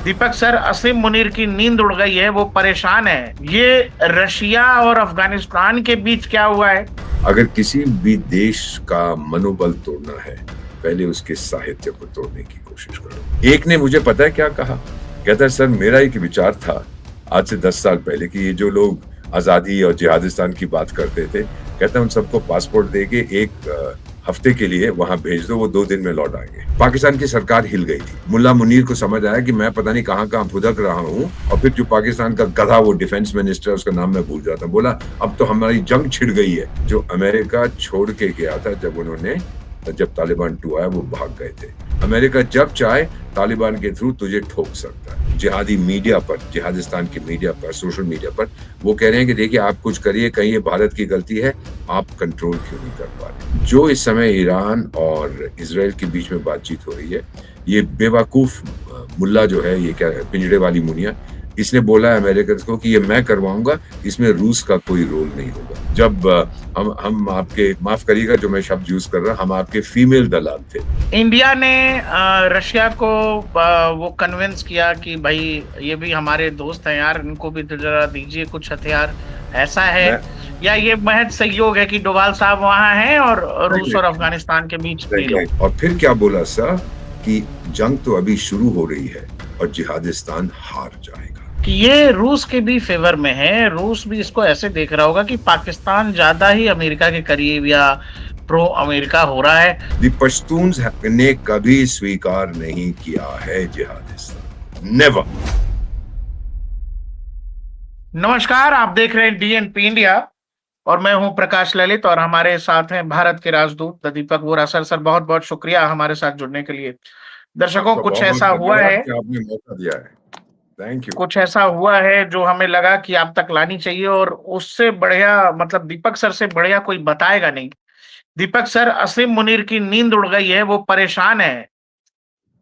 दीपक sir, असीम मुनीर की नींद उड़ गई है, वो परेशान है। ये रशिया और अफगानिस्तान के बीच क्या हुआ है? अगर किसी भी देश का मनोबल तोड़ना है, पहले उसके साहित्य को तोड़ने की कोशिश करो। एक ने मुझे पता है क्या कहा, कहता है सर मेरा एक विचार था आज से 10 साल पहले कि ये जो लोग आजादी और जिहादिस्तान की बात करते थे, कहता है उन सबको पासपोर्ट देके एक हफ्ते के लिए वहां भेज दो, वो 2 दिन में लौट आएंगे। पाकिस्तान की सरकार हिल गई थी। मुल्ला मुनीर को समझ आया कि मैं पता नहीं कहां कहां भुदक रहा हूं, और फिर जो पाकिस्तान का गधा, वो डिफेंस मिनिस्टर, उसका नाम मैं भूल जाता, बोला अब तो हमारी जंग छिड़ गई है। जो अमेरिका छोड़ के गया था जब तालिबान 2 आया, वो भाग गए थे। अमेरिका जब चाहे तालिबान के थ्रू तुझे ठोक सकता है। जिहादी मीडिया पर, जिहादिस्तान की मीडिया पर, सोशल मीडिया पर वो कह रहे हैं कि देखिए आप कुछ करिए, कहीं ये भारत की गलती है, आप कंट्रोल क्यों नहीं कर पा रहे। जो इस समय ईरान और इजराइल के बीच में बातचीत हो रही है, ये बेवकूफ मुल्ला जो है, ये क्या है, पिंजड़े वाली मुनिया, इसने बोला है अमेरिकन को कि ये मैं करवाऊंगा, इसमें रूस का कोई रोल नहीं होगा। जब हम आपके, माफ करिएगा जो मैं शब्द यूज कर रहा, हम आपके फीमेल दलाल थे। इंडिया ने रशिया को वो कन्विंस किया कि भाई ये भी हमारे दोस्त हैं यार, इनको भी तो जरा दीजिए कुछ हथियार, ऐसा है? या ये महज सहयोग है कि डोभाल साहब वहां हैं और रूस और अफगानिस्तान के बीच डील हो? और फिर क्या बोला सर कि जंग तो अभी शुरू हो रही है और जिहादिस्तान हार जाएगा। कि ये रूस के भी फेवर में है, रूस भी इसको ऐसे देख रहा होगा कि पाकिस्तान ज्यादा ही अमेरिका के करीब या प्रो अमेरिका हो रहा है। दी पश्तून्स ने कभी स्वीकार नहीं किया है जिहादिस्तान, नेवर। नमस्कार, आप देख रहे हैं डीएनपी इंडिया और मैं हूं प्रकाश ललित और हमारे साथ हैं भारत के राजदूत दीपक वोरा। सर बहुत बहुत शुक्रिया हमारे साथ जुड़ने के लिए। दर्शकों, आपका कुछ बहुत बहुत ऐसा हुआ धन्यवाद है, कि आपने मौका दिया है। Thank you. कुछ ऐसा हुआ है जो हमें लगा कि आप तक लानी चाहिए, और उससे बढ़िया मतलब दीपक सर से बढ़िया कोई बताएगा नहीं। दीपक सर, असीम मुनीर की नींद उड़ गई है, वो परेशान है।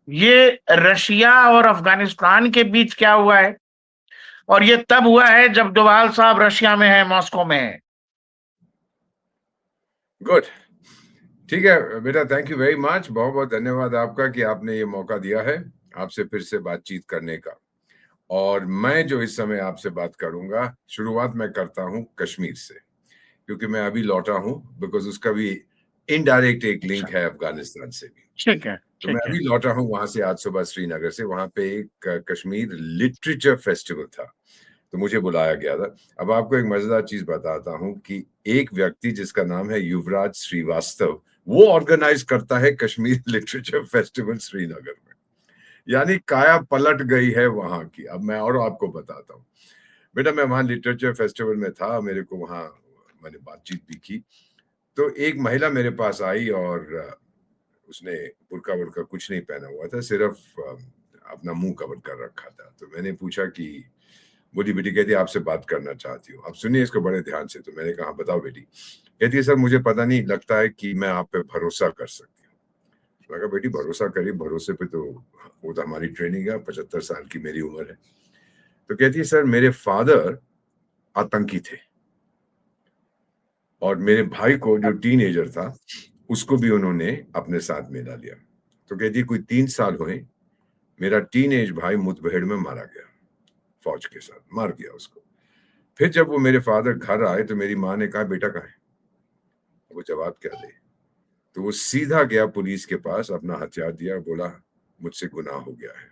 ये रशिया और अफगानिस्तान के बीच क्या हुआ है? और ये तब हुआ है जब डोभाल साहब रशिया में है, मॉस्को में है। गुड, ठीक है बेटा, थैंक यू वेरी मच। बहुत बहुत धन्यवाद आपका कि आपने ये मौका दिया है आपसे फिर से बातचीत करने का। और मैं जो इस समय आपसे बात करूंगा, शुरुआत मैं करता हूं कश्मीर से, क्योंकि मैं अभी लौटा हूं, बिकॉज उसका भी इनडायरेक्ट एक लिंक अच्छा, है अफगानिस्तान से भी। ठीक है, तो मैं ठीक है। अभी लौटा हूं वहां से आज सुबह श्रीनगर से। वहां पे एक कश्मीर लिटरेचर फेस्टिवल था, तो मुझे बुलाया गया था। अब आपको एक मजेदार चीज बताता हूं कि एक व्यक्ति जिसका नाम है युवराज श्रीवास्तव, वो ऑर्गेनाइज करता है कश्मीर लिटरेचर फेस्टिवल श्रीनगर में। यानी काया पलट गई है वहां की। अब मैं और आपको बताता हूँ बेटा, मैं वहां लिटरेचर फेस्टिवल में था, मेरे को वहां मैंने बातचीत भी की। तो एक महिला मेरे पास आई और उसने बुर्का वुर्का कुछ नहीं पहना हुआ था, सिर्फ अपना मुंह कवर कर रखा था। तो मैंने पूछा कि, बोली बेटी, कहती आपसे बात करना चाहती हूँ। अब सुनिए इसको बड़े ध्यान से। तो मैंने कहा बताओ बेटी। कहती है सर मुझे पता नहीं लगता है कि मैं आप पे भरोसा कर सकती हूँ। मैं कहा बेटी भरोसा करिए, भरोसे पे तो वो तो हमारी ट्रेनिंग है, 75 साल की मेरी उम्र है। तो कहती है सर मेरे फादर आतंकी थे, और मेरे भाई को जो टीनेजर था उसको भी उन्होंने अपने साथ मिला लिया। तो कहती है कोई 3 साल हुए, मेरा टीनेज भाई मुठभेड़ में मारा गया, फौज के साथ मार दिया उसको। फिर जब वो मेरे फादर घर आए तो मेरी माँ ने कहा बेटा कहाँ है? वो जवाब क्या दे? तो वो सीधा गया पुलिस के पास, अपना हथियार दिया और बोला मुझसे गुनाह हो गया है,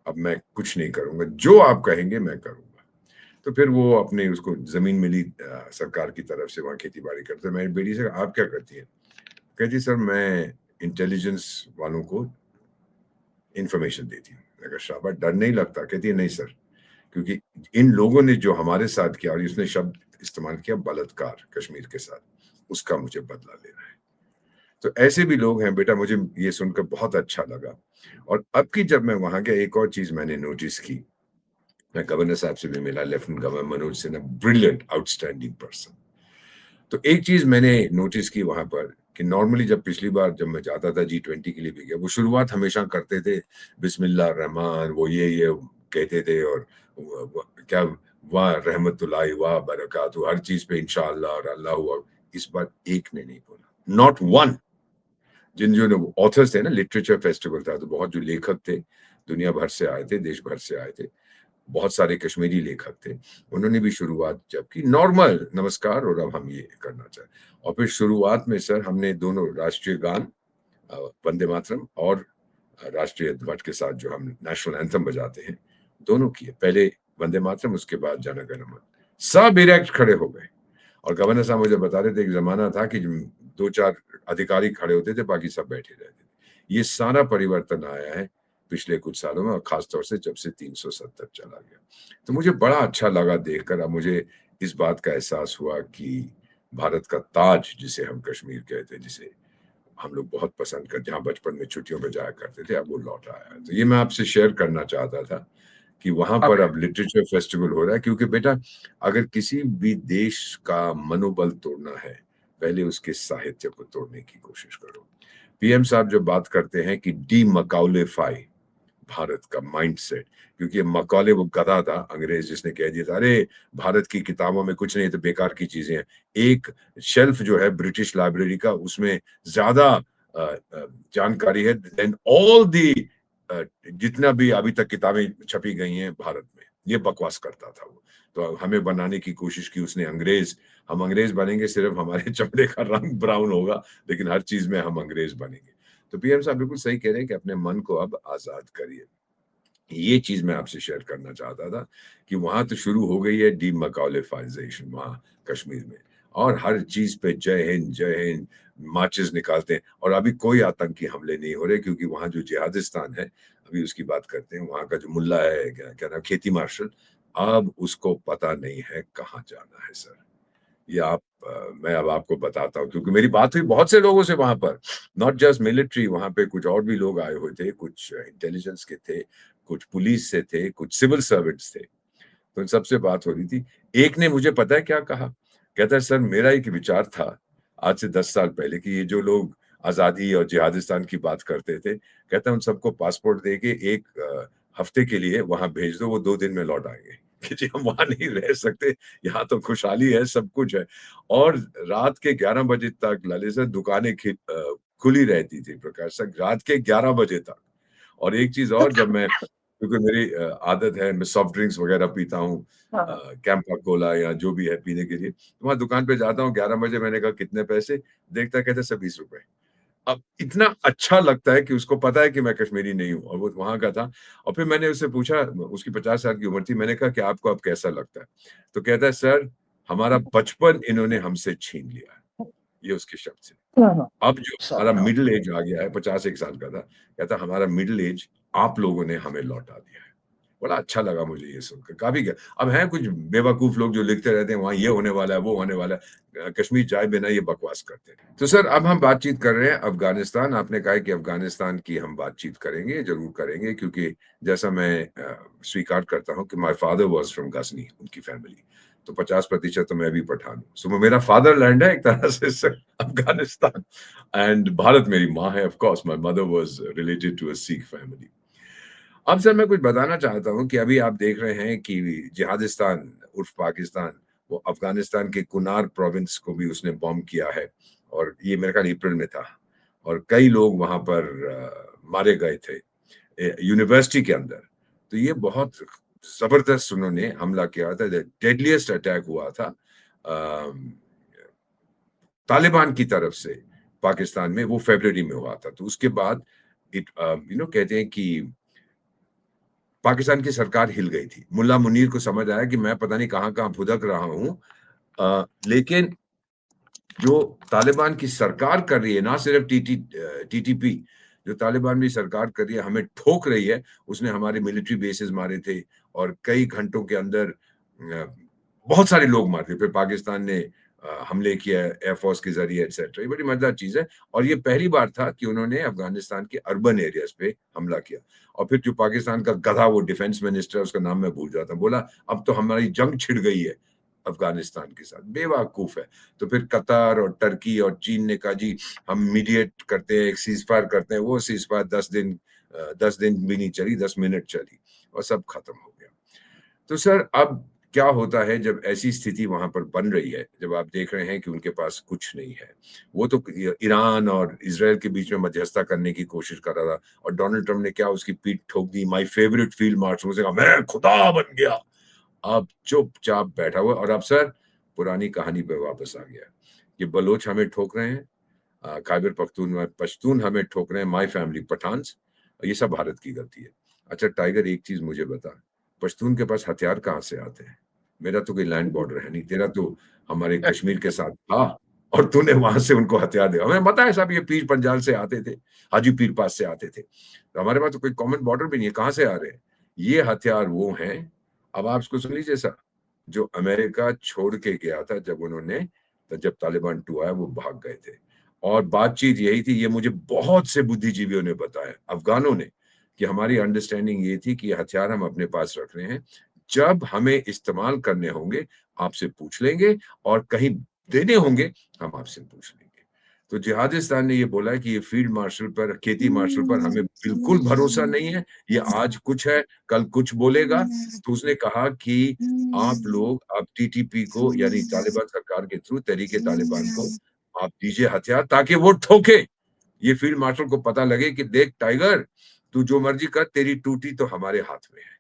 अब मैं कुछ नहीं करूंगा, जो आप कहेंगे मैं करूंगा। तो फिर वो अपने, उसको जमीन मिली सरकार की तरफ से, वहां खेती बाड़ी करते। मेरी बेटी से आप क्या करती है? कहती सर मैं इंटेलिजेंस वालों को इंफॉर्मेशन देती हूँ। मैं कहा शाबाश, डर नहीं लगता? कहती है नहीं सर, क्योंकि इन लोगों ने जो हमारे साथ किया, और उसने शब्द इस्तेमाल किया बलात्कार कश्मीर के साथ, उसका मुझे बदला लेना है। तो ऐसे भी लोग हैं बेटा, मुझे ये सुनकर बहुत अच्छा लगा। और अब की जब मैं वहां गया, एक और चीज मैंने नोटिस की। मैं गवर्नर साहब से भी मिला, lieutenant governor Manoj Sinha, brilliant outstanding person. तो एक चीज मैंने नोटिस की वहां पर कि नॉर्मली जब पिछली बार जब मैं जाता था G20 के लिए भी गया, वो शुरुआत हमेशा करते थे बिस्मिल्लाह रहमान, वो ये कहते थे, और क्या, वाह रहमतुल्लाहि वाह बरकातहू, हर चीज पे इंशाअल्लाह और अल्लाह हुआ। इस बार एक ने नहीं बोला, नॉट वन। जिन जो ऑथर्स थे ना, लिटरेचर फेस्टिवल था तो बहुत जो लेखक थे, दुनिया भर से आए थे, देश भर से आए थे, बहुत सारे कश्मीरी लेखक थे, उन्होंने भी शुरुआत जब की नॉर्मल नमस्कार और अब हम ये करना चाहें। और फिर शुरुआत में सर हमने दोनों राष्ट्रीय गान वंदे मातरम और राष्ट्रीय ध्वज के साथ जो हम नेशनल एंथम बजाते हैं, दोनों किए। पहले वंदे मातरम, उसके बाद जन गण मन। सब इरेक्ट खड़े हो गए और गवर्नर साहब मुझे बता रहे थे एक जमाना था कि 2-4 अधिकारी खड़े होते थे, बाकी सब बैठे रहते थे। ये सारा परिवर्तन आया है पिछले कुछ सालों में और खासतौर से जब से 370 चला गया। तो मुझे बड़ा अच्छा लगा देखकर। अब मुझे इस बात का एहसास हुआ कि भारत का ताज जिसे हम कश्मीर कहते हैं, जिसे हम लोग बहुत पसंद कर, जहाँ बचपन में छुट्टियों में जाया करते थे, अब वो लौट आया है। तो ये मैं आपसे शेयर करना चाहता था कि वहाँ पर ओके। अब लिटरेचर फेस्टिवल हो रहा है, क्योंकि बेटा अगर किसी भी देश का मनोबल तोड़ना है, पहले उसके साहित्य को तोड़ने की कोशिश करो। पीएम साहब जब बात करते हैं कि डीमकाउलेफाई भारत का माइंडसेट, क्योंकि मकौले वो गधा था अंग्रेज जिसने कह दिया था अरे भारत की किताबों में कुछ नहीं तो बेकार की चीजें हैं। एक शेल्फ जो है ब्रिटिश लाइब्रेरी का, उसमें ज्यादा जानकारी है देन ऑल दी जितना भी अभी तक किताबें छपी गई हैं भारत में। ये बकवास करता था वो। तो हमें बनाने की कोशिश की उसने अंग्रेज। हम अंग्रेज बनेंगे, सिर्फ हमारे चमड़े का रंग ब्राउन होगा, लेकिन हर चीज में हम अंग्रेज बनेंगे। तो पीएम साहब बिल्कुल सही कह रहे हैं कि अपने मन को अब आजाद करिए। ये चीज मैं आपसे शेयर करना चाहता था कि वहां तो शुरू हो गई है डीमकाउलिफाइजेशन वहां कश्मीर में, और हर चीज पे जय हिंद मार्चेस निकालते हैं। और अभी कोई आतंकी हमले नहीं हो रहे, क्योंकि वहां जो जिहादिस्तान है, अभी उसकी बात करते हैं, वहां का जो मुल्ला है, क्या नाम, खेती मार्शल, अब उसको पता नहीं है कहाँ जाना है सर। ये मैं अब आपको बताता हूँ, क्योंकि मेरी बात हुई बहुत से लोगों से वहां पर, नॉट जस्ट मिलिट्री, वहां पे कुछ और भी लोग आए हुए थे, कुछ इंटेलिजेंस के थे, कुछ पुलिस से थे, कुछ सिविल सर्वेंट्स थे। तो इन सबसे बात हो रही थी। एक ने मुझे पता है क्या कहा, कहता है सर मेरा एक विचार था आज से 10 साल पहले कि ये जो लोग आजादी और जिहादिस्तान की बात करते थे, कहता है उन सबको पासपोर्ट दे के एक हफ्ते के लिए वहां भेज दो, वो 2 दिन में लौट आएंगे। कि जी हम वहां नहीं रह सकते, यहाँ तो खुशहाली है, सब कुछ है। और रात के 11 बजे तक ललित सर दुकानें खुली रहती थी, प्रकाश सर, रात के 11 बजे तक। और एक चीज और, जब मैं, क्योंकि मेरी आदत है, मैं सॉफ्ट ड्रिंक्स वगैरह पीता हूँ, हाँ। कैंपा कोला या जो भी है पीने के लिए, तो वहां दुकान पे जाता हूँ 11 बजे, मैंने कहा कितने पैसे, देखता कहते सब 20 रुपए। अब इतना अच्छा लगता है कि उसको पता है कि मैं कश्मीरी नहीं हूँ और वो वहां का था। और फिर मैंने उससे पूछा, उसकी 50 साल की उम्र थी, मैंने कहा कि आपको अब कैसा लगता है? तो कहता है सर हमारा बचपन इन्होंने हमसे छीन लिया है। ये उसके शब्द थे। हाँ। अब जो हमारा मिडिल एज आ गया है, 51 साल का था, कहता हमारा मिडिल एज आप लोगों ने हमें लौटा दिया है। बड़ा अच्छा लगा मुझे ये सुनकर, काफी क्या। अब हैं कुछ बेवकूफ लोग जो लिखते रहते हैं वहां ये होने वाला है, वो होने वाला है, कश्मीर जाए बिना ये बकवास करते हैं। तो सर अब हम बातचीत कर रहे हैं अफगानिस्तान। आपने कहा कि अफगानिस्तान की हम बातचीत करेंगे, जरूर करेंगे, क्योंकि जैसा मैं स्वीकार करता हूँ कि my father was from Ghazni, उनकी फैमिली, तो 50% तो मैं भी पठान हूँ। सो मेरा फादरलैंड है एक तरह से सर, अफगानिस्तान। एंड भारत मेरी माँ है, of course my mother was related to a Sikh family. अब सर मैं कुछ बताना चाहता हूँ कि अभी आप देख रहे हैं कि जिहादिस्तान उर्फ पाकिस्तान, वो अफगानिस्तान के कुनार प्रोविंस को भी उसने बॉम्ब किया है, और ये मेरे ख्याल अप्रैल में था, और कई लोग वहां पर मारे गए थे यूनिवर्सिटी के अंदर। तो ये बहुत जबरदस्त उन्होंने हमला किया था, डेडलीस्ट अटैक हुआ था तालिबान की तरफ से पाकिस्तान में, वो फरवरी में हुआ था। तो उसके बाद कहते हैं कि पाकिस्तान की सरकार हिल गई थी। मुल्ला मुनीर को समझ आया कि मैं पता नहीं कहाँ-कहाँ भुदक रहा हूँ, लेकिन जो तालिबान की सरकार कर रही है, ना सिर्फ टीटीपी, जो तालिबान की सरकार कर रही है, हमें ठोक रही है। उसने हमारे मिलिट्री बेसेस मारे थे और कई घंटों के अंदर बहुत सारे लोग मारे थे। फिर पाकिस्तान ने हमले किया एयरफोर्स के जरिए एटसेट्रा। ये बड़ी मजेदार चीज है, और ये पहली बार था कि उन्होंने अफगानिस्तान के अर्बन एरियाज पे हमला किया। और फिर जो पाकिस्तान का गधा, वो डिफेंस मिनिस्टर, उसका नाम मैं भूल जाता हूँ, बोला अब तो हमारी जंग छिड़ गई है अफगानिस्तान के साथ। बेवकूफ है। तो फिर कतर और टर्की और चीन ने कहा जी हम मीडिएट करते हैं, एक सीज फायर करते हैं। वो सीज फायर 10 दिन भी नहीं चली, 10 मिनट चली और सब खत्म हो गया। तो सर अब क्या होता है जब ऐसी स्थिति वहां पर बन रही है, जब आप देख रहे हैं कि उनके पास कुछ नहीं है। वो तो ईरान और इजराइल के बीच में मध्यस्थता करने की कोशिश कर रहा था, और डोनाल्ड ट्रम्प ने क्या उसकी पीठ ठोक दी। माय फेवरेट फील्ड मार्शल, उसने कहा मैं खुदा बन गया। अब चुपचाप बैठा हुआ, और अब सर पुरानी कहानी पे वापस आ गया कि बलोच हमें ठोक रहे हैं, खैबर पख्तून हमें ठोक रहे हैं, माय फैमिली पठान्स, ये सब भारत की गलती है। अच्छा टाइगर, एक चीज मुझे बता, पश्तून के पास हथियार कहाँ से आते हैं? मेरा तो कोई लैंड बॉर्डर है नहीं, तेरा तो हमारे कश्मीर के साथ था, और तूने वहां से उनको हथियार दिया। हमें पता है साहब, ये पीर पंजाल से आते थे, हाजी पीर पास से आते थे, तो हमारे पास तो कोई कॉमन बॉर्डर भी नहीं है, कहाँ से आ रहे हैं? ये हथियार वो हैं, अब आप इसको सुन लीजिए सर, जो अमेरिका छोड़ के गया था जब उन्होंने, तो जब तालिबान 2 आया वो भाग गए थे। और बातचीत यही थी, ये मुझे बहुत से बुद्धिजीवियों ने बताया, अफगानों ने, कि हमारी अंडरस्टैंडिंग ये थी कि ये हथियार हम अपने पास रख रहे हैं, जब हमें इस्तेमाल करने होंगे आपसे पूछ लेंगे, और कहीं देने होंगे हम आपसे पूछ लेंगे। तो जिहादिस्तान ने ये बोला कि ये फील्ड मार्शल पर, खेती मार्शल पर हमें बिल्कुल भरोसा नहीं है, ये आज कुछ है कल कुछ बोलेगा। तो उसने कहा कि आप लोग, आप टीटीपी को, यानी तालिबान सरकार के थ्रू तहरीके तालिबान को आप दीजिए हथियार, ताकि वो ठोके। ये फील्ड मार्शल को पता लगे कि देख टाइगर, तू जो मर्जी कर, तेरी टूटी तो हमारे हाथ में है।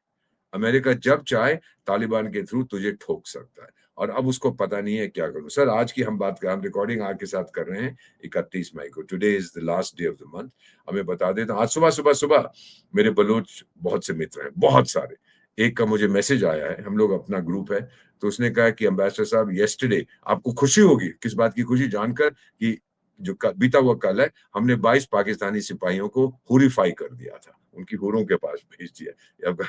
अमेरिका जब चाहे तालिबान के थ्रू तुझे ठोक सकता है, और अब उसको पता नहीं है क्या करूं। सर आज की हम रिकॉर्डिंग आपके साथ कर रहे हैं 31 मई को, today is the last day of the month. हमें बता देता, आज सुबह मेरे बलोच बहुत से मित्र हैं, बहुत सारे। एक का मुझे मैसेज आया है, हम लोग अपना ग्रुप है, तो उसने कहा कि एम्बेसडर साहब येस्टरडे, आपको खुशी होगी, किस बात की खुशी जानकर, कि जो बीता हुआ कल है, हमने 22 पाकिस्तानी सिपाहियों को हुरिफाई कर दिया था, उनकी हुरों के पास भेज दिया। अब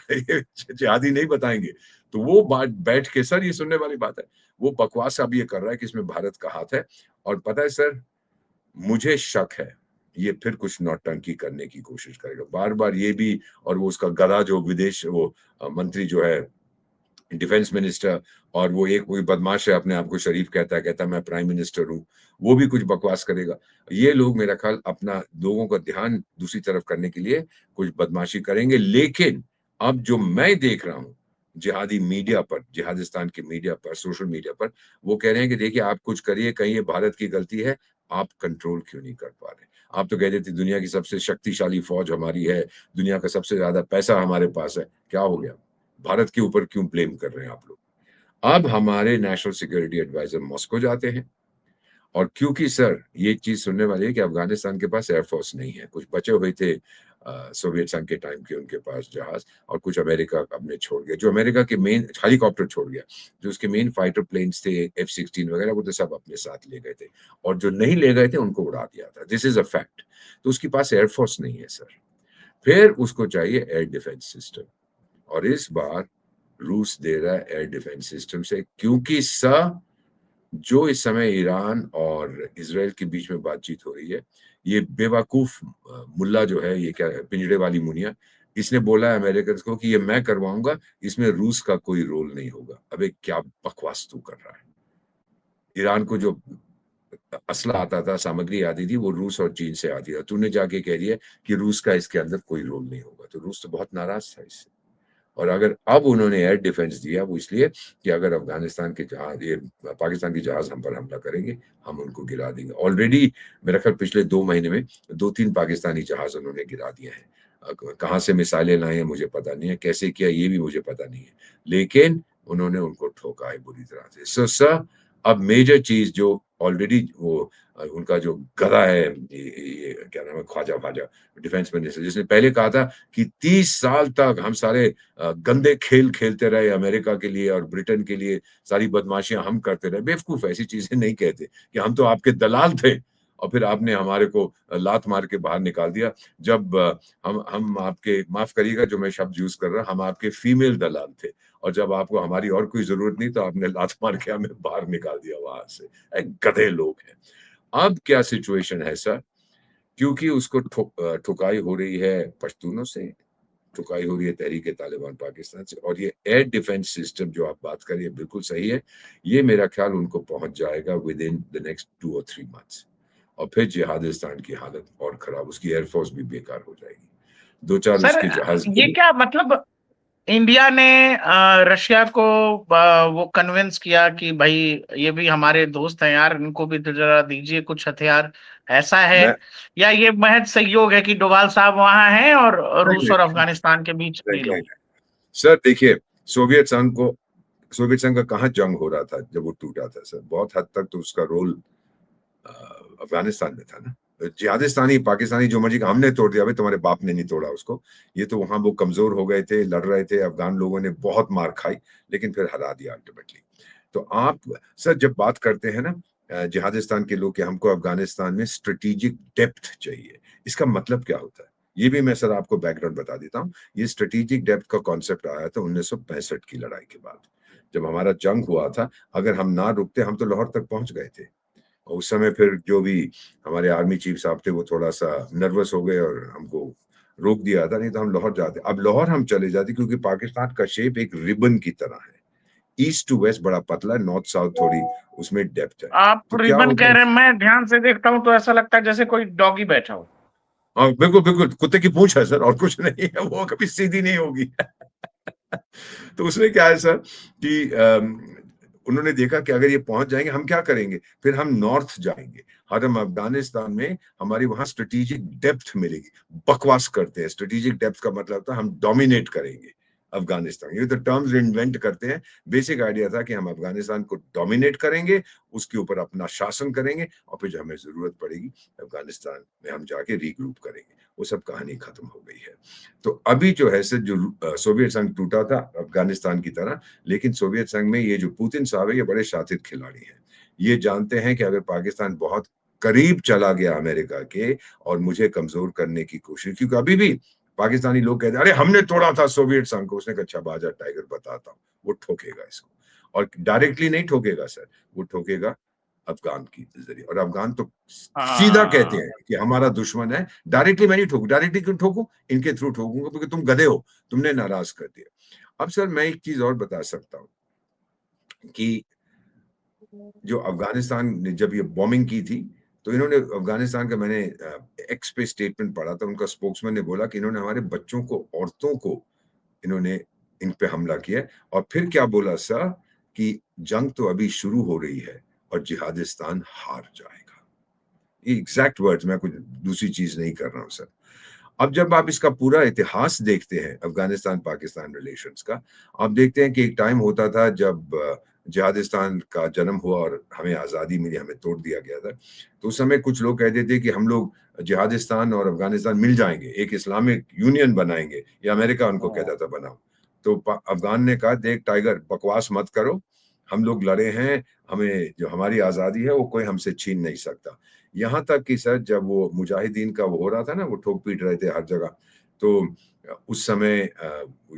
जिहादी नहीं बताएंगे, तो वो बात बैठ के, सर ये सुनने वाली बात है, वो बकवास अब ये कर रहा है कि इसमें भारत का हाथ है। और पता है सर, मुझे शक है ये फिर कुछ नौटंकी करने की कोशिश करेगा बार बार, ये भी। और वो उसका गधा जो विदेश, वो मंत्री जो है, डिफेंस मिनिस्टर, और वो एक कोई बदमाश है, अपने आप को शरीफ कहता है मैं प्राइम मिनिस्टर हूं, वो भी कुछ बकवास करेगा। ये लोग मेरा ख्याल अपना लोगों का ध्यान दूसरी तरफ करने के लिए कुछ बदमाशी करेंगे। लेकिन अब जो मैं देख रहा हूं जिहादी मीडिया पर, जिहादिस्तान के मीडिया पर, सोशल मीडिया पर, वो कह रहे हैं कि देखिए आप कुछ करिए, कहीं ये भारत की गलती है, आप कंट्रोल क्यों नहीं कर पा रहे? आप तो कह देते दुनिया की सबसे शक्तिशाली फौज हमारी है, दुनिया का सबसे ज्यादा पैसा हमारे पास है, क्या हो गया? भारत के ऊपर क्यों ब्लेम कर रहे हैं आप लोग? अब हमारे नेशनल सिक्योरिटी एडवाइजर मॉस्को जाते हैं, और क्योंकि सर ये चीज सुनने वाली है कि अफगानिस्तान के पास एयरफोर्स नहीं है, कुछ बचे हुए थे सोवियत संघ के टाइम के उनके पास जहाज, और कुछ अमेरिका अपने छोड़ गया, जो अमेरिका के मेन हेलीकॉप्टर छोड़ गया, जो उसके मेन फाइटर प्लेन्स थे F-16 वगैरह, वो तो सब अपने साथ ले गए थे, और जो नहीं ले गए थे उनको उड़ा दिया था। This is a fact. तो उसके पास एयरफोर्स नहीं है सर, फिर उसको चाहिए एयर डिफेंस सिस्टम, और इस बार रूस दे रहा है एयर डिफेंस सिस्टम से, क्योंकि जो इस समय ईरान और इसराइल के बीच में बातचीत हो रही है, ये बेवकूफ मुल्ला जो है, ये क्या पिंजड़े वाली मुनिया, इसने बोला है अमेरिकन को कि ये मैं करवाऊंगा, इसमें रूस का कोई रोल नहीं होगा। अबे क्या बकवास तू कर रहा है? ईरान को जो असला आता था, सामग्री आती थी, वो रूस और चीन से आती था, तूने जाके कह दिया कि रूस का इसके अंदर कोई रोल नहीं होगा। तो रूस तो बहुत नाराज था इससे। और अगर अब उन्होंने एयर डिफेंस दिया, वो इसलिए कि अगर अफगानिस्तान के जहाज, ये पाकिस्तान के जहाज हम पर हमला करेंगे, हम उनको गिरा देंगे। ऑलरेडी मेरा ख्याल पिछले 2 महीने में 2-3 पाकिस्तानी जहाज उन्होंने गिरा दिए हैं। कहाँ से मिसाइलें लाए हैं मुझे पता नहीं है, कैसे किया ये भी मुझे पता नहीं है, लेकिन उन्होंने उनको ठोका है बुरी तरह से। सो सर, अब मेजर चीज जो ऑलरेडी वो उनका जो गधा है, ये क्या नाम है, ख्वाजा डिफेंस मिनिस्टर, जिसने पहले कहा था कि 30 साल तक हम सारे गंदे खेल खेलते रहे अमेरिका के लिए और ब्रिटेन के लिए, सारी बदमाशियां हम करते रहे। बेवकूफ, ऐसी चीजें नहीं कहते कि हम तो आपके दलाल थे, और फिर आपने हमारे को लात मार के बाहर निकाल दिया। जब हम आपके, माफ करिएगा जो मैं शब्द यूज कर रहा, हम आपके फीमेल दलाल थे, और जब आपको हमारी और कोई जरूरत नहीं तो आपने लात मार के हमें बाहर निकाल दिया वहां से। गधे लोग हैं। अब क्या सिचुएशन है सर, क्योंकि उसको ठुकाई हो रही है पश्तूनों से, ठुकाई हो रही है तहरीक तालिबान पाकिस्तान से, और ये एयर डिफेंस सिस्टम जो आप बात करिए बिल्कुल सही है, ये मेरा ख्याल उनको पहुंच जाएगा विद इन द नेक्स्ट 2 और 3 मंथ्स, और फिर जिहादिस्तान की हालत और खराब, उसकी एयरफोर्स भी बेकार हो जाएगी, 2-4 सर उसके जहाज। ये क्या मतलब, इंडिया ने रशिया को वो कन्विंस किया कि भाई ये भी हमारे दोस्त हैं यार, इनको भी तो जरा दीजिए कुछ हथियार, ऐसा है? मैं या ये महज सहयोग है कि डोभाल साहब वहां हैं और नहीं रूस और अफगानिस्तान के बीच नहीं डील नहीं हो? नहीं। सर देखिए, सोवियत संघ को सोवियत संघ का कहाँ जंग हो रहा था जब वो टूटा था सर? बहुत हद तक तो उसका रोल अफगानिस्तान में था ना। जिहादिस्तानी पाकिस्तानी जो मर्जी का, हमने तोड़ दिया, भाई तुम्हारे बाप ने नहीं तोड़ा उसको। ये तो वहां वो कमजोर हो गए थे, लड़ रहे थे, अफगान लोगों ने बहुत मार खाई, लेकिन फिर हरा दिया अल्टीमेटली। तो आप सर जब बात करते हैं ना जिहादिस्तान के लोग कि हमको अफगानिस्तान में स्ट्रेटेजिक डेप्थ चाहिए, इसका मतलब क्या होता है? ये भी मैं सर आपको बैकग्राउंड बता देता हूँ। ये स्ट्रेटेजिक डेप्थ का कॉन्सेप्ट आया था 1965 की लड़ाई के बाद, जब हमारा जंग हुआ था। अगर हम ना रुकते, हम तो लाहौर तक पहुंच गए थे। और उस समय फिर जो भी हमारे आर्मी चीफ साहब थे वो थोड़ा सा नर्वस हो गए और हमको रोक दिया था, नहीं तो हम लाहौर जाते। अब लाहौर हम चले जाते क्योंकि पाकिस्तान का शेप एक रिबन की तरह है, ईस्ट टू वेस्ट बड़ा पतला है, नॉर्थ साउथ थोड़ी उसमें डेप्थ है। आप तो क्या रिबन होता कह है? रहे हैं, मैं ध्यान से देखता हूँ तो ऐसा लगता है जैसे कोई डॉगी बैठा हो। हाँ बिल्कुल बिल्कुल, कुत्ते की पूंछ है सर, और कुछ नहीं है, वो कभी सीधी नहीं होगी। तो उसमें क्या है सर कि उन्होंने देखा कि अगर ये पहुंच जाएंगे हम क्या करेंगे, फिर हम नॉर्थ जाएंगे, हम अफगानिस्तान में हमारी वहां स्ट्रेटेजिक डेप्थ मिलेगी। बकवास करते हैं, स्ट्रेटेजिक डेप्थ का मतलब था हम डोमिनेट करेंगे अफगानिस्तान। ये तो टर्म्स इन्वेंट करते हैं। बेसिक आइडिया था कि हम अफगानिस्तान को डोमिनेट करेंगे, उसके ऊपर अपना शासन करेंगे, और फिर जब हमें जरूरत पड़ेगी अफगानिस्तान में हम जाके रीग्रुप करेंगे। वो सब कहानी खत्म हो गई है। तो अभी जो है सर, जो सोवियत संघ टूटा था अफगानिस्तान की तरह, लेकिन सोवियत संघ में ये जो पुतिन साहब है, ये बड़े शातित खिलाड़ी हैं। ये जानते हैं कि अगर पाकिस्तान बहुत करीब चला गया अमेरिका के और मुझे कमजोर करने की कोशिश, क्योंकि अभी भी पाकिस्तानी लोग कहते हैं अरे हमने तोड़ा था सोवियत संघ को। उसने कहा अच्छा बाजा टाइगर बताता हूँ, वो ठोकेगा इसको। और डायरेक्टली नहीं ठोकेगा सर, वो ठोकेगा अफगान की जरिए। और अफगान तो सीधा कहते हाँ। हैं कि हमारा दुश्मन है। डायरेक्टली मैं नहीं ठोकू, डायरेक्टली क्यों ठोकू, इनके थ्रू ठोकूंगा, क्योंकि तुम गधे हो, तुमने नाराज कर दिया। अब सर मैं एक चीज और बता सकता हूँ कि जो अफगानिस्तान ने जब ये बॉम्बिंग की थी, तो इन्होंने अफगानिस्तान का, मैंने एक्स पे स्टेटमेंट पढ़ा था, उनका स्पोक्समैन ने बोला कि इन्होंने हमारे बच्चों को, औरतों को इन्होंने इन पे हमला किया। और फिर क्या बोला सर कि जंग तो अभी शुरू हो रही है और जिहादिस्तान हार जाएगा। ये एग्जैक्ट वर्ड्स, मैं कुछ दूसरी चीज नहीं कर रहा हूं सर। अब जब आप इसका पूरा इतिहास देखते हैं अफगानिस्तान पाकिस्तान रिलेशंस का, आप देखते हैं कि एक टाइम होता था जब जिहादिस्तान का जन्म हुआ और हमें आज़ादी मिली, हमें तोड़ दिया गया था। तो उस समय कुछ लोग कहते थे कि हम लोग जिहादिस्तान और अफगानिस्तान मिल जाएंगे, एक इस्लामिक यूनियन बनाएंगे, या अमेरिका उनको कहता था बनाओ। तो अफगान ने कहा देख टाइगर, बकवास मत करो, हम लोग लड़े हैं, हमें जो हमारी आज़ादी है वो कोई हमसे छीन नहीं सकता। यहाँ तक कि सर जब वो मुजाहिदीन का वो हो रहा था ना, वो ठोक पीट रहे थे हर जगह, तो उस समय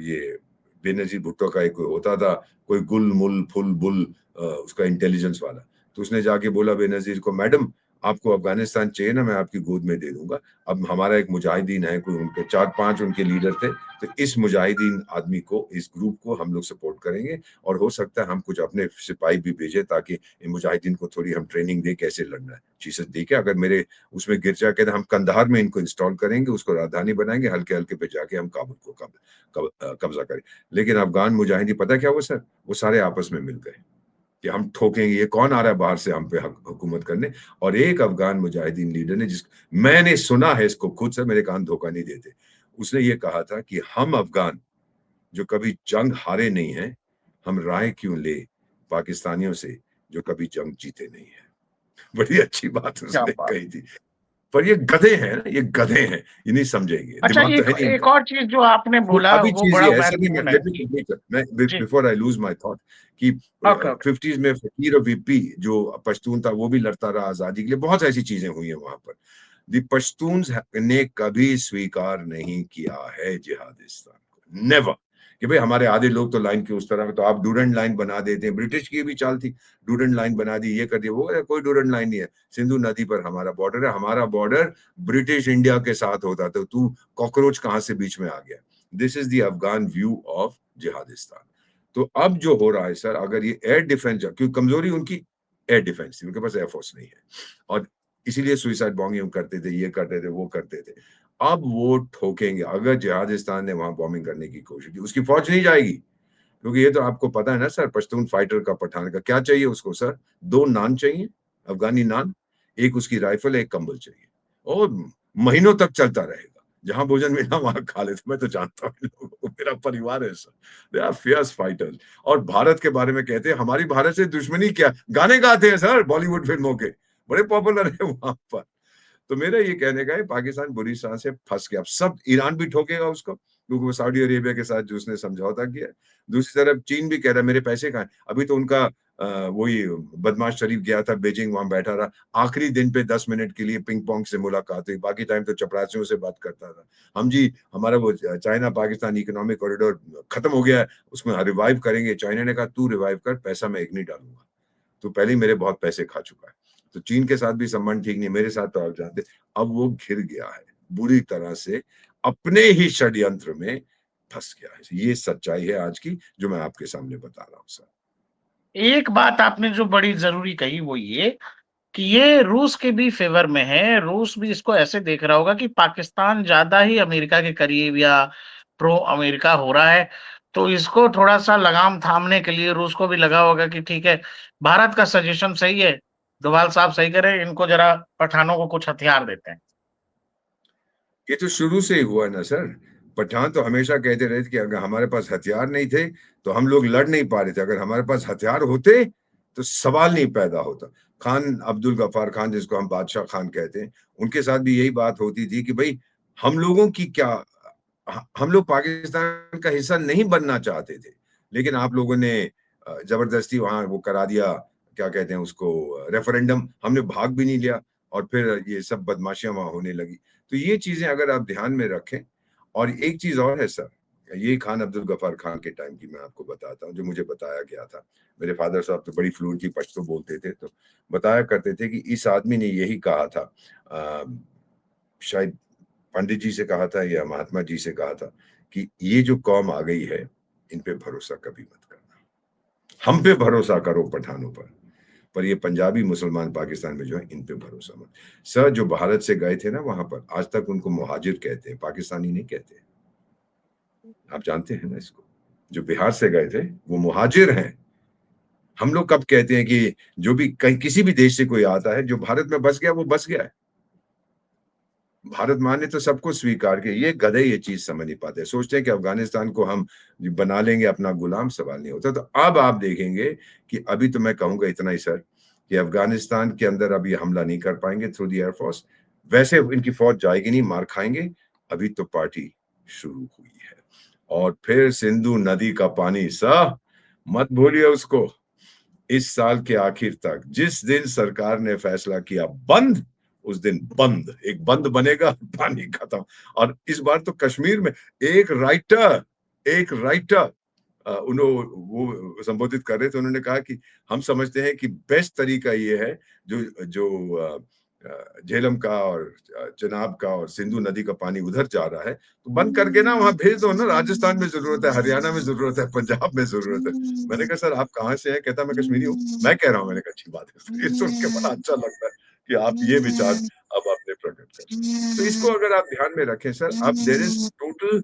ये बेनजीर भुट्टो का एक होता था, कोई गुल मुल फुल बुल, उसका इंटेलिजेंस वाला। तो उसने जाके बोला बेनजीर को, मैडम आपको अफगानिस्तान चाहिए ना, मैं आपकी गोद में दे दूंगा। अब हमारा एक मुजाहिदीन है, कोई उनके 4-5 उनके लीडर थे, तो इस मुजाहिदीन आदमी को, इस ग्रुप को हम लोग सपोर्ट करेंगे, और हो सकता है हम कुछ अपने सिपाही भी भेजे ताकि इन मुजाहिदीन को थोड़ी हम ट्रेनिंग दें कैसे लड़ना है। चीजें देखे, अगर मेरे उसमें गिर जाके तो हम कंधार में इनको इंस्टॉल करेंगे, उसको राजधानी बनाएंगे, हल्के हल्के पे जाके हम काबुल को कब्जा करें। लेकिन अफगान मुजाहिदीन पता क्या हुआ सर, वो सारे आपस में मिल गए कि हम ठोकेंगे, ये कौन आ रहा है बाहर से हम पे हुकूमत करने। और एक अफगान मुजाहिदीन लीडर ने, जिस मैंने सुना है इसको खुद से, मेरे कान धोखा नहीं देते, उसने ये कहा था कि हम अफगान जो कभी जंग हारे नहीं हैं, हम राय क्यों ले पाकिस्तानियों से जो कभी जंग जीते नहीं है। बड़ी अच्छी बात क्या उसने बात। कही थी। पर ये गधे हैं ना, ये गधे हैं, ये नहीं समझेंगे, अच्छा, दिमाग तो एक है नहीं एक इनका। और चीज जो आपने तो बोला अभी वो चीज बड़ा ये है सर, महत्वपूर्ण है लेट मी कि कंप्लीट, मैं जी। Before I lose my thought, कि ओके ओके। 50s में फकीर और वीपी जो पश्तून था वो भी लड़ता रहा आजादी के लिए, बहुत ऐसी चीजें हुई हैं वहां पर। दी पश्तून्स ने कभी स्वीकार नहीं किया है जिहादिस्तान को, नेवर, कि भाई हमारे आधे लोग तो लाइन के उस तरह में, तो आप डूरंड लाइन बना देते हैं। ब्रिटिश की भी चाल थी, डूरंड लाइन बना दी, ये कर दिया, वो कोई डूरंड लाइन नहीं है। सिंधु नदी पर हमारा बॉर्डर है, हमारा बॉर्डर ब्रिटिश इंडिया के साथ होता, तो तू कॉकरोच कहां से बीच में आ गया। This is the Afghan view of Jihadistan. तो अब जो हो रहा है सर, अगर ये एयर डिफेंस, क्योंकि कमजोरी उनकी एयर डिफेंस थी, उनके पास एयरफोर्स नहीं है, और इसीलिए सुइसाइड बॉम्बिंग करते थे, ये करते थे, वो करते थे। अब वो ठोकेंगे। अगर जिहादिस्तान ने वहां बॉम्बिंग करने की कोशिश की, उसकी फौज नहीं जाएगी, क्योंकि ये तो आपको पता है ना सर, पश्तून फाइटर का, पठान का क्या चाहिए उसको सर? 2 नान चाहिए, अफगानी नान, एक उसकी राइफल, एक कंबल चाहिए, और महीनों तक चलता रहेगा। जहां भोजन मिला वहां खा लेते। मैं तो जानता हूँ इन लोगों को, मेरा परिवार है sir, they are fierce fighters. और भारत के बारे में कहते हैं हमारी भारत से दुश्मनी क्या, गाने गाते हैं सर बॉलीवुड फिल्मों के, बड़े पॉपुलर है वहां पर। तो मेरा ये कहने का है, पाकिस्तान बुरी तरह से फंस गया। अब सब, ईरान भी ठोकेगा उसको, क्योंकि वो सऊदी अरेबिया के साथ जो उसने समझौता किया। दूसरी तरफ चीन भी कह रहा है मेरे पैसे कहाँ हैं? अभी तो उनका वही बदमाश शरीफ गया था बीजिंग, वहां बैठा रहा, आखिरी दिन पे 10 मिनट के लिए पिंग पोंग से मुलाकात हुई, बाकी टाइम तो चपरासियों से बात करता था। हम जी, हमारा वो चाइना पाकिस्तान इकोनॉमिक कॉरिडोर खत्म हो गया है, उसमें रिवाइव करेंगे। चाइना ने कहा तू रिवाइव कर, पैसा मैं एक नहीं डालूंगा, तो पहले ही मेरे बहुत पैसे खा चुका है। तो चीन के साथ भी संबंध ठीक नहीं, मेरे साथ तो आप जानते। अब वो घिर गया है बुरी तरह से, अपने ही षड्यंत्र में फंस गया है। ये सच्चाई है आज की, जो मैं आपके सामने बता रहा हूँ सर। एक बात आपने जो बड़ी जरूरी कही वो ये कि ये रूस के भी फेवर में है। रूस भी इसको ऐसे देख रहा होगा कि पाकिस्तान ज्यादा ही अमेरिका के करीब या प्रो अमेरिका हो रहा है, तो इसको थोड़ा सा लगाम थामने के लिए रूस को भी लगा होगा कि ठीक है, भारत का सजेशन सही है, डोभाल साहब सही करे, इनको जरा पठानों को कुछ हथियार देते हैं। ये तो शुरू से ही हुआ है ना सर। पठान तो हमेशा कहते रहे थे कि अगर हमारे पास हथियार नहीं थे तो हम लोग लड़ नहीं पा रहे थे, अगर हमारे पास हथियार होते तो सवाल नहीं पैदा होता। खान अब्दुल गफ्फार खान, जिसको हम बादशाह खान कहते हैं, उनके साथ भी यही बात होती थी कि भाई हम लोगों की क्या, हम लोग पाकिस्तान का हिस्सा नहीं बनना चाहते थे, लेकिन आप लोगों ने जबरदस्ती वहां वो करा दिया, क्या कहते हैं उसको, रेफरेंडम, हमने भाग भी नहीं लिया, और फिर ये सब बदमाशियां वहां होने लगी। तो ये चीजें अगर आप ध्यान में रखें। और एक चीज और है सर, ये खान अब्दुल गफ्फार खान के टाइम की मैं आपको बताता हूँ, जो मुझे बताया गया था। मेरे फादर साहब तो बड़ी फ्लुएंटली पश्तो बोलते थे, तो बताया करते थे कि इस आदमी ने यही कहा था, शायद पंडित जी से कहा था या महात्मा जी से कहा था, कि ये जो कौम आ गई है, इन पे भरोसा कभी मत करना, हम पे भरोसा करो पठानों पर ये पंजाबी मुसलमान पाकिस्तान में जो है, इन पे भरोसा मत। सर जो भारत से गए थे ना वहां पर, आज तक उनको मुहाजिर कहते हैं, पाकिस्तानी नहीं कहते। आप जानते हैं ना इसको? जो बिहार से गए थे वो मुहाजिर हैं। हम लोग कब कहते हैं कि जो भी कहीं किसी भी देश से कोई आता है, जो भारत में बस गया वो बस गया है। भारत माँ ने तो सबको स्वीकार किया। ये गधे ये चीज समझ नहीं पाते, सोचते हैं कि अफगानिस्तान को हम बना लेंगे अपना गुलाम, सवाल नहीं होता। तो अब आप देखेंगे कि अभी तो मैं कहूंगा इतना ही सर, कि अफगानिस्तान के अंदर अभी हमला नहीं कर पाएंगे थ्रू द एयरफोर्स, वैसे इनकी फौज जाएगी नहीं, मार खाएंगे। अभी तो पार्टी शुरू हुई है। और फिर सिंधु नदी का पानी सर, मत भूलिए उसको। इस साल के आखिर तक, जिस दिन सरकार ने फैसला किया बंद, उस दिन बंद, एक बंद बनेगा, पानी खत्म। और इस बार तो कश्मीर में एक राइटर उन्होंने वो संबोधित कर रहे थे, उन्होंने कहा कि हम समझते हैं कि बेस्ट तरीका ये है, जो जो झेलम का और चिनाब का और सिंधु नदी का पानी उधर जा रहा है, तो बंद करके ना वहां भेज दो ना। राजस्थान में जरूरत है, हरियाणा में जरूरत है, पंजाब में जरूरत है। मैंने कहा सर आप कहाँ से हैं? कहता मैं कश्मीरी हूँ। मैं कह रहा हूँ, मैंने कहा अच्छी बात है, ये सुन के बड़ा अच्छा लगता है कि आप ये विचार अब आपने प्रकट कर। तो इसको अगर आप ध्यान में रखें सर, अब देयर इज टोटल,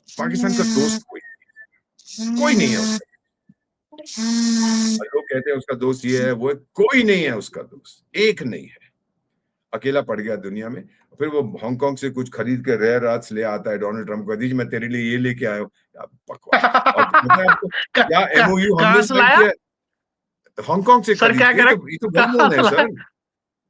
पाकिस्तान का दोस्त कोई नहीं है उसका। लोग कहते हैं उसका दोस्त ये है वो है, कोई नहीं है उसका दोस्त, एक नहीं है, अकेला पड़ गया दुनिया में। फिर वो हांगकांग से कुछ खरीद के रेयर अर्थ ले आता है डोनाल्ड ट्रम्प को, दीजिए मैं तेरे लिए ये लेके आया हूँ। बकवास। और पता है आपको क्या एमओयू हमने कहाँ से साइन लाया किया? हांगकांग से सर? खरीद क्या के, करा? तो ये तो वेल कहाँ नोन से है लाया? सर।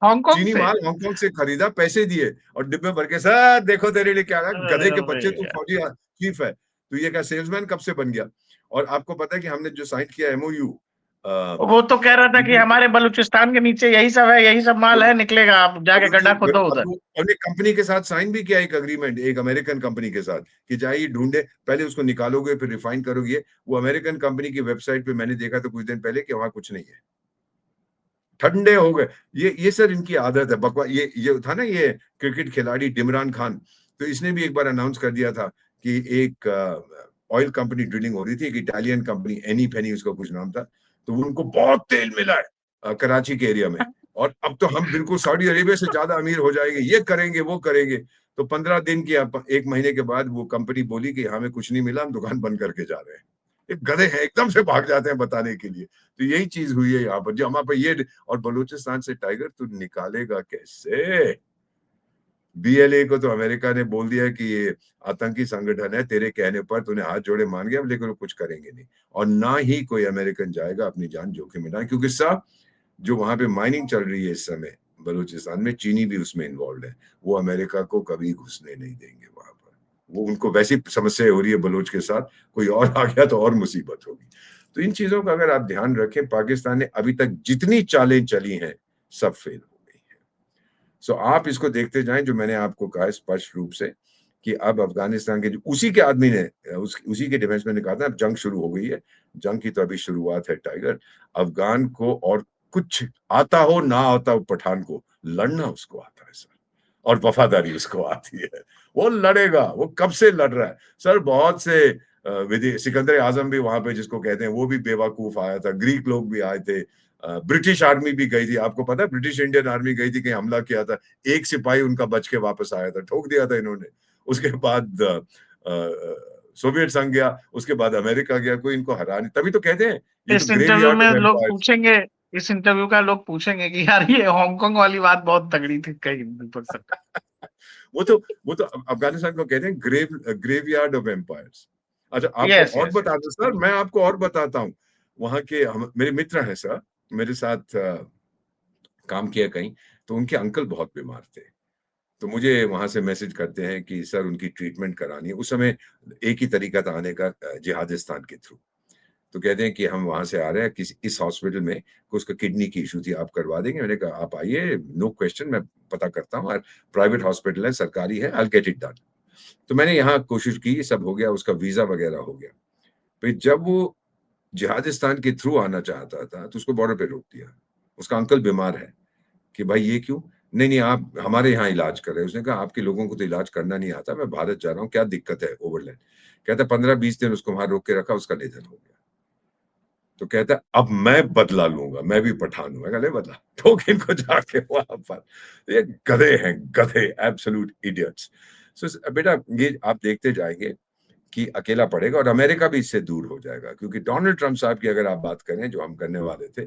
हांगकांग चीनी से? माल हांगकांग से खरीदा, पैसे दिए और डिब्बे भर के, सर देखो तेरे लिए क्या है, गधे अरे के बच्चे, तू भैया, फौजी चीफ है, तू ये क्या सेल्समैन कब से बन गया? और आपको पता है कि हमने जो साइन किया एमओयू, वो तो कह रहा था कि हमारे बलूचिस्तान के नीचे यही सब है, यही सब माल है, निकलेगा, आप जाके गड्ढा खोदो उधर। और एक कंपनी के साथ साइन भी किया, एक अग्रीमेंट, एक अमेरिकन कंपनी के साथ, कि जाइए ढूंढे, पहले उसको निकालोगे फिर रिफाइन करोगे। वो अमेरिकन कंपनी की वेबसाइट पे मैंने देखा था कुछ दिन पहले कि वहां कुछ नहीं है, ठंडे हो गए। ये सर इनकी आदत है बकवा। ये था ना, ये क्रिकेट खिलाड़ी इमरान खान, तो इसने भी एक बार अनाउंस कर दिया था कि एक ऑयल कंपनी ड्रिलिंग हो रही थी, एक इटालियन कंपनी, एनी फेनी उसका कुछ नाम था, तो उनको बहुत तेल मिला है कराची के एरिया में, और अब तो हम बिल्कुल सऊदी अरेबिया से ज्यादा अमीर हो जाएंगे, ये करेंगे वो करेंगे। तो 15 दिन की 1 महीने के बाद वो कंपनी बोली कि हमें कुछ नहीं मिला, हम दुकान बंद करके जा रहे हैं। एक गधे हैं, एकदम से भाग जाते हैं बताने के लिए। तो यही चीज हुई है यहाँ पर, जो हमारे पे ये। और बलूचिस्तान से टाइगर तू निकालेगा कैसे? बीएलए को तो अमेरिका ने बोल दिया कि ये आतंकी संगठन है, तेरे कहने पर तूने हाथ जोड़े मान गया, लेकिन वो कुछ करेंगे नहीं। और ना ही कोई अमेरिकन जाएगा अपनी जान जोखिम में डाल, क्योंकि सब जो वहां पे माइनिंग चल रही है इस समय बलूचिस्तान में, चीनी भी उसमें इन्वॉल्व है। वो अमेरिका को कभी घुसने नहीं देंगे वहां पर। वो उनको वैसी समस्या हो रही है बलूच के साथ, कोई और आ गया तो और मुसीबत होगी। तो इन चीजों का अगर आप ध्यान रखें, पाकिस्तान ने अभी तक जितनी चालें चली हैं सब फेल हो गई हैं। सो आप इसको देखते जाएं, जो मैंने आपको कहा स्पष्ट रूप से कि अब अफगानिस्तान के उसी के आदमी ने उसी के डिफेंस में ने कहा था अब जंग शुरू हो गई है। जंग की तो अभी शुरुआत है टाइगर। अफगान को और कुछ आता हो ना आता हो, पठान को लड़ना उसको आता है सर, और वफादारी उसको आती है। वो लड़ेगा, वो कब से लड़ रहा है सर। बहुत से सिकंदर आजम भी वहां पे जिसको कहते हैं, वो भी बेवकूफ आया था। ग्रीक लोग भी आए थे, ब्रिटिश आर्मी भी गई थी। आपको पता है ब्रिटिश इंडियन आर्मी गई थी, कहीं हमला किया था, एक सिपाही उनका बच के वापस आया था, ठोक दिया था इन्होंने। उसके बाद सोवियत संघ गया, उसके बाद अमेरिका गया, कोई इनको हरा नहीं। तभी तो कहते हैं ये तो इस इंटरव्यू ग्रेवयार्ड में ऑफ लोग एम्पायर्स। पूछेंगे, इस इंटरव्यू का लोग पूछेंगे कि यार ये हांगकांग वाली बात बहुत तगड़ी थी कही दीपक सर। वो तो अफगानिस्तान को कहते हैं ग्रेवयार्ड ऑफ एम्पायर्स। अच्छा, आपको यस और यस बता दूं सर, मैं आपको और बताता हूँ। वहां के मेरे मित्र हैं सर, मेरे साथ काम किया कहीं, तो उनके अंकल बहुत बीमार थे। तो मुझे वहां से मैसेज करते हैं कि सर उनकी ट्रीटमेंट करानी है। उस समय एक ही तरीका था आने का, जिहादिस्तान के थ्रू। तो कहते हैं कि हम वहां से आ रहे हैं, किसी इस हॉस्पिटल में उसका किडनी की इशू थी, आप करवा देंगे? मैंने कहा आप आइए, नो क्वेश्चन, मैं पता करता हूँ। प्राइवेट हॉस्पिटल है, सरकारी है, आई गेट इट डन। तो मैंने यहाँ कोशिश की, सब हो गया, उसका वीजा वगैरह हो गया। फिर जब वो जिहादिस्तान के थ्रू आना चाहता था तो उसको बॉर्डर पे रोक दिया। उसका अंकल बीमार है। कि भाई ये क्यों? नहीं नहीं, आप हमारे यहाँ इलाज कर रहे हैं। उसने कहा आपके लोगों को तो इलाज करना नहीं आता, मैं भारत जा रहा हूँ, क्या दिक्कत है? ओवरलैंड। कहता 15-20 दिन उसको वहां रोक के रखा, उसका निधन हो गया। तो कहता है अब मैं बदला लूंगा, मैं भी पठान हूं। गले बदला ठोक इनको जाके वहां पर। ये गधे हैं, गधे, एब्सोल्यूट इडियट्स। सो बेटा ये आप देखते जाएंगे कि अकेला पड़ेगा, और अमेरिका भी इससे दूर हो जाएगा। क्योंकि डोनाल्ड ट्रंप साहब की अगर आप बात करें, जो हम करने वाले थे,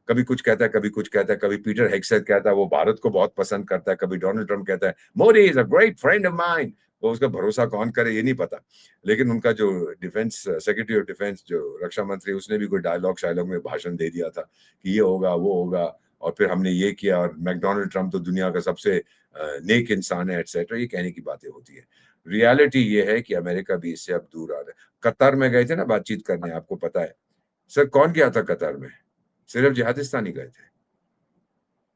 कभी कुछ कहता है, कभी कुछ कहता है, कभी पीटर हेग्सेट कहता है वो भारत को बहुत पसंद करता है, कभी डोनाल्ड ट्रंप कहता है Modi is a great friend of mine. वो उसका भरोसा कौन करे ये नहीं पता। लेकिन उनका जो डिफेंस सेक्रेटरी ऑफ डिफेंस, जो रक्षा मंत्री, उसने भी कोई डायलॉग शायलॉग में भाषण दे दिया था कि ये होगा वो होगा, और फिर हमने ये किया, और मैकडोनाल्ड ट्रंप तो दुनिया का सबसे नेक इंसान है, एटसेट्रा। ये कहने की बातें होती है। रियलिटी ये है कि अमेरिका भी इससे अब दूर आ रहा है। कतार में गए थे ना बातचीत करने, आपको पता है सर कौन गया था कतार में? सिर्फ जिहादिस्तानी गए थे।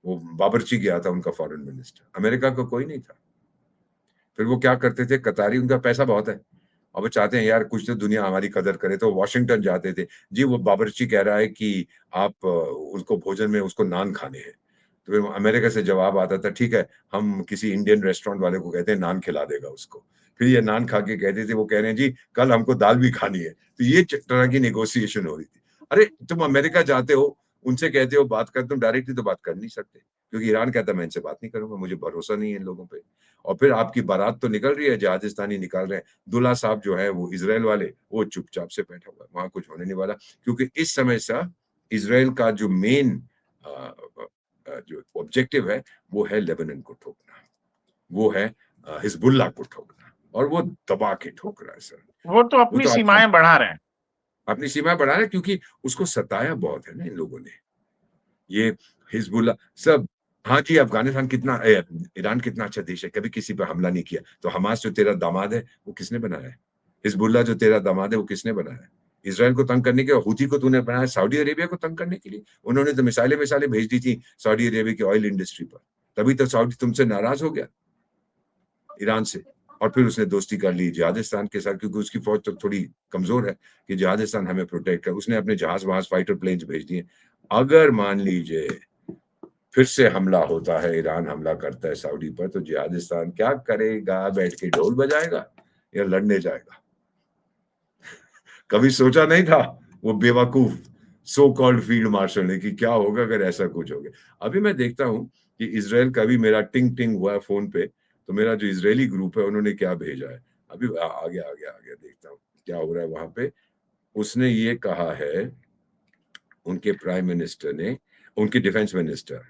वो बाबरची गया था, उनका फॉरेन मिनिस्टर। अमेरिका का कोई नहीं था। फिर वो क्या करते थे, कतारी, उनका पैसा बहुत है और वो चाहते हैं यार कुछ तो दुनिया हमारी कदर करे, तो वॉशिंगटन जाते थे। जी वो बाबरची कह रहा है कि आप उसको भोजन में उसको नान खाने हैं। तो फिर अमेरिका से जवाब आता था ठीक है, हम किसी इंडियन रेस्टोरेंट वाले को कहते हैं, नान खिला देगा उसको। फिर ये नान खा के कहते थे, वो कह रहे हैं जी कल हमको दाल भी खानी है। तो ये तरह की नेगोशिएशन हो रही थी। अरे तुम अमेरिका जाते हो, उनसे कहते हो बात कर, तुम डायरेक्टली तो बात कर नहीं सकते, क्योंकि ईरान कहता है मैं इनसे बात नहीं करूंगा, मुझे भरोसा नहीं है इन लोगों पे। और फिर आपकी बारात तो निकल रही है, जिहादिस्तानी निकाल रहे हैं, दूल्हा साहब जो है वो इजराइल वाले, वो चुपचाप से बैठा हुआ है, वहां कुछ होने नहीं वाला। क्योंकि इस समय सा इजराइल का जो मेन जो ऑब्जेक्टिव है वो है लेबनान को ठोकना, वो है हिजबुल्लाह को ठोकना, और वो दबा के ठोक रहा है सर। वो तो वो अपनी तो आप सीमाएं बढ़ा रहे हैं। अपनी सीमा बढ़ा रहे हैं, क्योंकि उसको सताया बहुत है ना इन लोगों ने। ये हिजबुल्लाह सब। हाँ जी, अफगानिस्तान कितना ईरान कितना अच्छा देश है, कभी किसी पर हमला नहीं किया। तो हमास जो तेरा दामाद है वो किसने बनाया है? हिजबुल्लाह जो तेरा दामाद है वो किसने बनाया है? इसराइल को तंग करने के, हुती को तूने बनाया सऊदी अरेबिया को तंग करने के लिए। उन्होंने तो मिसाइलें भेज दी थी सऊदी अरेबिया की ऑयल इंडस्ट्री पर। तभी तो सऊदी तुमसे नाराज हो गया, ईरान से। और फिर उसने दोस्ती कर ली जिहादिस्तान के साथ, क्योंकि उसकी फौज तो थोड़ी कमजोर है कि जिहादिस्तान हमें प्रोटेक्ट कर। उसने अपने जहाज वहाज फाइटर प्लेन्स भेज दिए। अगर मान लीजिए फिर से हमला होता है, ईरान हमला करता है सऊदी पर, तो जिहादिस्तान क्या करेगा? बैठ के ढोल बजाएगा या लड़ने जाएगा? कभी सोचा नहीं था वो बेवकूफ। सो कॉल्ड फील्ड मार्शल ने कि क्या होगा अगर ऐसा कुछ हो गया। अभी मैं देखता हूँ कि इजराइल का भी मेरा टिंग टिंग हुआ है फोन पे, तो मेरा जो इजरायली ग्रुप है उन्होंने क्या भेजा है, अभी आ गया देखता हूँ क्या हो रहा है वहां पे। उसने ये कहा है, उनके प्राइम मिनिस्टर ने, उनके डिफेंस मिनिस्टर,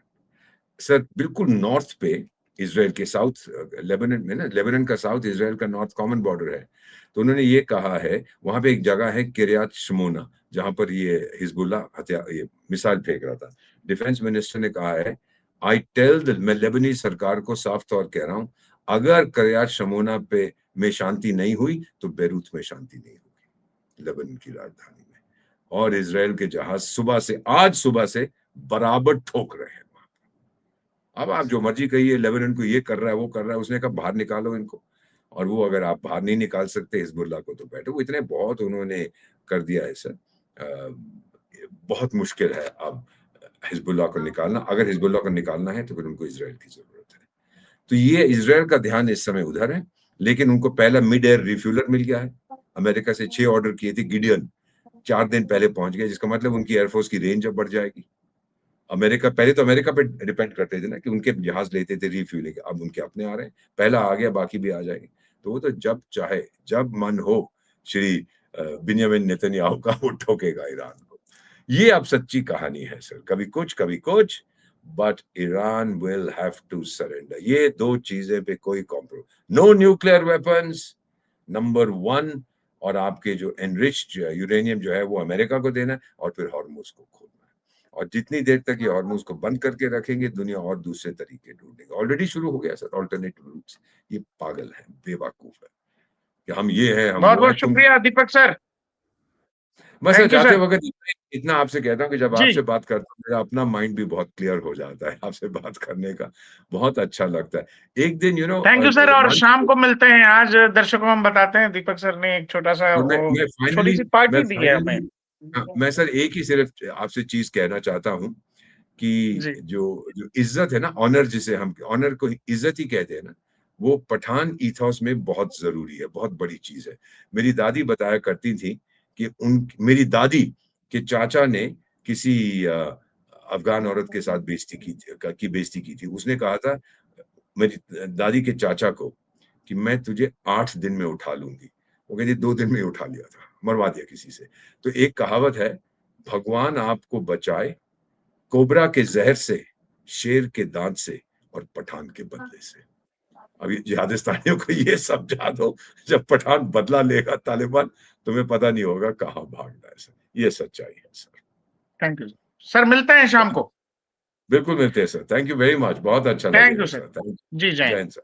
सर बिल्कुल नॉर्थ पे, इसराइल के साउथ, लेबनान में ना, लेबनान का साउथ, इसराइल का नॉर्थ कॉमन बॉर्डर है। तो उन्होंने ये कहा है, वहां पे एक जगह है किरियात शमोना, जहां पर ये हिजबुल्ला हथियार, ये मिसाइल फेंक रहा था। डिफेंस मिनिस्टर ने कहा है, मैं लेबनीज सरकार को साफ तौर कह रहा हूं, अगर किरियात शमोना पे में शांति नहीं हुई तो बेरूत में शांति नहीं होगी, लेबनान की राजधानी में। और इसराइल के जहाज आज सुबह से बराबर ठोक रहे हैं। अब आप जो मर्जी कहिए, लेबनान को ये कर रहा है, वो कर रहा है, उसने कहा बाहर निकालो इनको। और वो अगर आप बाहर नहीं निकाल सकते हिजबुल्लाह को तो बैठो। वो इतने बहुत उन्होंने कर दिया है सर, बहुत मुश्किल है अब हिजबुल्लाह को निकालना। अगर हिजबुल्लाह को निकालना है तो फिर उनको इसराइल की जरूरत है। तो ये इसराइल का ध्यान इस समय उधर है, लेकिन उनको पहला मिड एयर रिफ्यूलर मिल गया है। अमेरिका से 6 ऑर्डर किए थे, गिडियन 4 दिन पहले पहुंच गए, जिसका मतलब उनकी एयरफोर्स की रेंज अब बढ़ जाएगी। अमेरिका पहले तो अमेरिका पे डिपेंड करते थे ना कि उनके जहाज लेते थे रिफ्यूलिंग, अब उनके अपने आ रहे हैं, पहला आ गया बाकी भी आ जाएंगे। तो वो तो जब चाहे, जब मन हो श्री बिन्यामिन नेतन्याहू का, वो ठोकेगा ईरान को। ये अब सच्ची कहानी है सर, कभी कुछ, but Iran will have to surrender. ये दो चीजें पे कोई compromise, no nuclear weapons number 1, और आपके जो एनरिच्ड यूरेनियम जो है वो अमेरिका को देना है, और फिर हॉर्मुज को खोलना है। और जितनी देर तक ये हॉर्मुज को बंद करके रखेंगे, दुनिया और दूसरे तरीके ढूंढेगी। ऑलरेडी शुरू हो गया सर, ऑल्टरनेटिव रूट्स। ये पागल है, बेवकूफ है कि हम ये है, हम बहुत वो है। बहुत शुक्रिया दीपक सर। मैं सर थैंक यू जाते सर। वक्त इतना आपसे कहता हूँ कि जब जी, आपसे बात करता हूँ मेरा अपना माइंड भी बहुत क्लियर हो जाता है, आपसे बात करने का बहुत अच्छा लगता है। एक दिन थैंक यू सर। और मंच, शाम को मिलते हैं। आज दर्शकों को हम बताते हैं, दीपक सर ने एक छोटा सा और वो मैं छोटी फाइनली सी पार्टी दी है हमें। मैं सर एक ही सिर्फ आपसे चीज कहना चाहता हूँ कि जी, जो इज्जत है ना, ऑनर, जिसे हम ऑनर को इज्जत ही कहते हैं ना, वो पठान ईथोस में बहुत जरूरी है, बहुत बड़ी चीज है। मेरी दादी बताया करती थी कि मेरी दादी के चाचा ने किसी अफगान औरत के साथ बेइज्जती की थी। उसने कहा था मेरी दादी के चाचा को कि मैं तुझे 8 दिन में उठा लूंगी। वो कहती 2 दिन में ही उठा लिया था, मरवा दिया किसी से। तो एक कहावत है, भगवान आपको बचाए कोबरा के जहर से, शेर के दांत से, और पठान के बदले से। अभी जिहादिस्तानियों को ये समझा दो, जब पठान बदला लेगा तालिबान, तुम्हें पता नहीं होगा कहाँ भागना है सर। ये सच्चाई है सर। Thank you sir. मिलते हैं शाम को। बिल्कुल मिलते हैं sir, thank you very much, बहुत अच्छा थैंक लगेगा यू सर। सर, थैंक जी, यू, जय जय हिंद। हिंद सर।